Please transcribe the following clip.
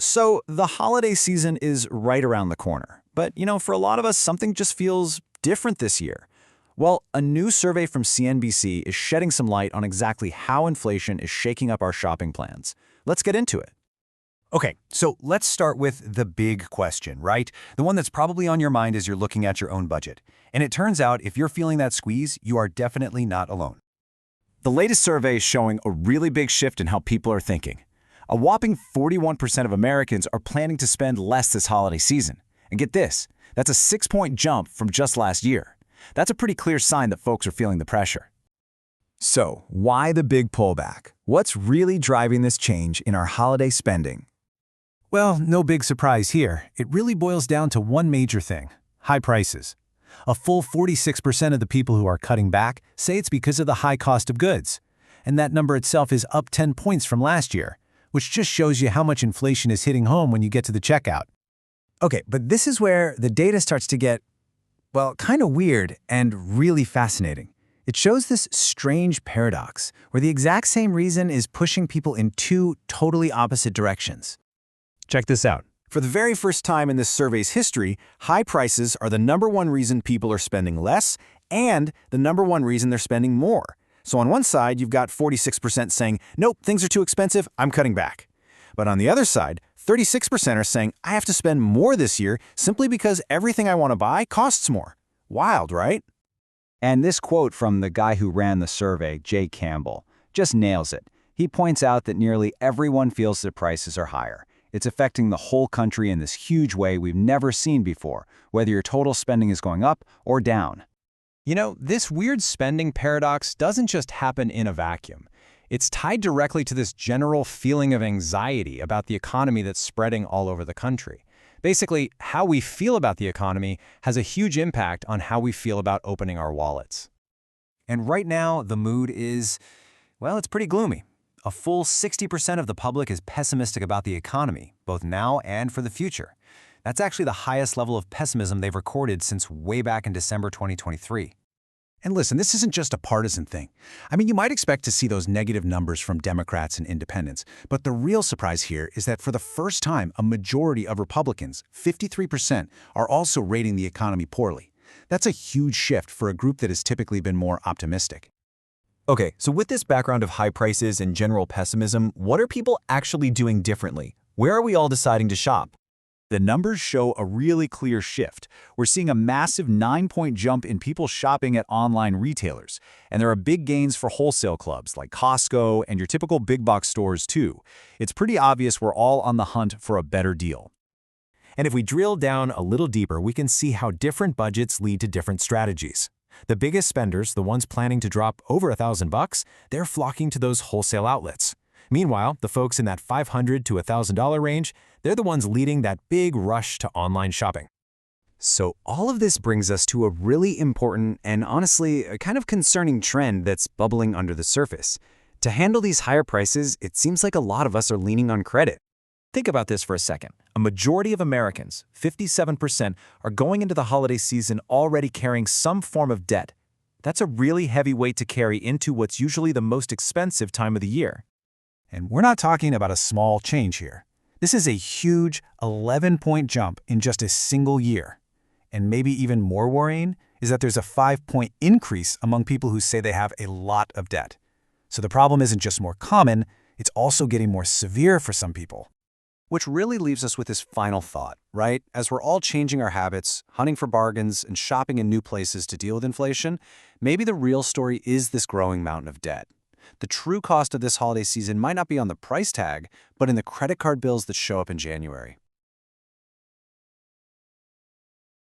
So the holiday season is right around the corner. But, for a lot of us, something just feels different this year. Well, a new survey from CNBC is shedding some light on exactly how inflation is shaking up our shopping plans. Let's get into it. Okay, so let's start with the big question, right? The one that's probably on your mind as you're looking at your own budget. And it turns out if you're feeling that squeeze, you are definitely not alone. The latest survey is showing a really big shift in how people are thinking. A whopping 41% of Americans are planning to spend less this holiday season. And get this, that's a 6-point jump from just last year. That's a pretty clear sign that folks are feeling the pressure. So, why the big pullback? What's really driving this change in our holiday spending? Well, no big surprise here. It really boils down to one major thing: high prices. A full 46% of the people who are cutting back say it's because of the high cost of goods. And that number itself is up 10 points from last year, which just shows you how much inflation is hitting home when you get to the checkout. Okay, but this is where the data starts to get, well, kind of weird and really fascinating. It shows this strange paradox where the exact same reason is pushing people in two totally opposite directions. Check this out. For the very first time in this survey's history, high prices are the #1 reason people are spending less and the #1 reason they're spending more. So on one side, you've got 46% saying, nope, things are too expensive, I'm cutting back. But on the other side, 36% are saying, I have to spend more this year simply because everything I want to buy costs more. Wild, right? And this quote from the guy who ran the survey, Jay Campbell, just nails it. He points out that nearly everyone feels that prices are higher. It's affecting the whole country in this huge way we've never seen before, whether your total spending is going up or down. This weird spending paradox doesn't just happen in a vacuum. It's tied directly to this general feeling of anxiety about the economy that's spreading all over the country. Basically, how we feel about the economy has a huge impact on how we feel about opening our wallets. And right now, the mood is, well, it's pretty gloomy. A full 60% of the public is pessimistic about the economy, both now and for the future. That's actually the highest level of pessimism they've recorded since way back in December 2023. And listen, this isn't just a partisan thing. I mean, you might expect to see those negative numbers from Democrats and independents, but the real surprise here is that for the first time, a majority of Republicans, 53%, are also rating the economy poorly. That's a huge shift for a group that has typically been more optimistic. Okay, so with this background of high prices and general pessimism, what are people actually doing differently? Where are we all deciding to shop? The numbers show a really clear shift. We're seeing a massive 9-point jump in people shopping at online retailers. And there are big gains for wholesale clubs like Costco and your typical big box stores too. It's pretty obvious we're all on the hunt for a better deal. And if we drill down a little deeper, we can see how different budgets lead to different strategies. The biggest spenders, the ones planning to drop over $1,000, they're flocking to those wholesale outlets. Meanwhile, the folks in that $500 to $1,000 range, they're the ones leading that big rush to online shopping. So all of this brings us to a really important and honestly a kind of concerning trend that's bubbling under the surface. To handle these higher prices, it seems like a lot of us are leaning on credit. Think about this for a second. A majority of Americans, 57%, are going into the holiday season already carrying some form of debt. That's a really heavy weight to carry into what's usually the most expensive time of the year. And we're not talking about a small change here. This is a huge 11-point jump in just a single year. And maybe even more worrying is that there's a 5-point increase among people who say they have a lot of debt. So the problem isn't just more common, it's also getting more severe for some people. Which really leaves us with this final thought, right? As we're all changing our habits, hunting for bargains, and shopping in new places to deal with inflation, maybe the real story is this growing mountain of debt. The true cost of this holiday season might not be on the price tag, but in the credit card bills that show up in January.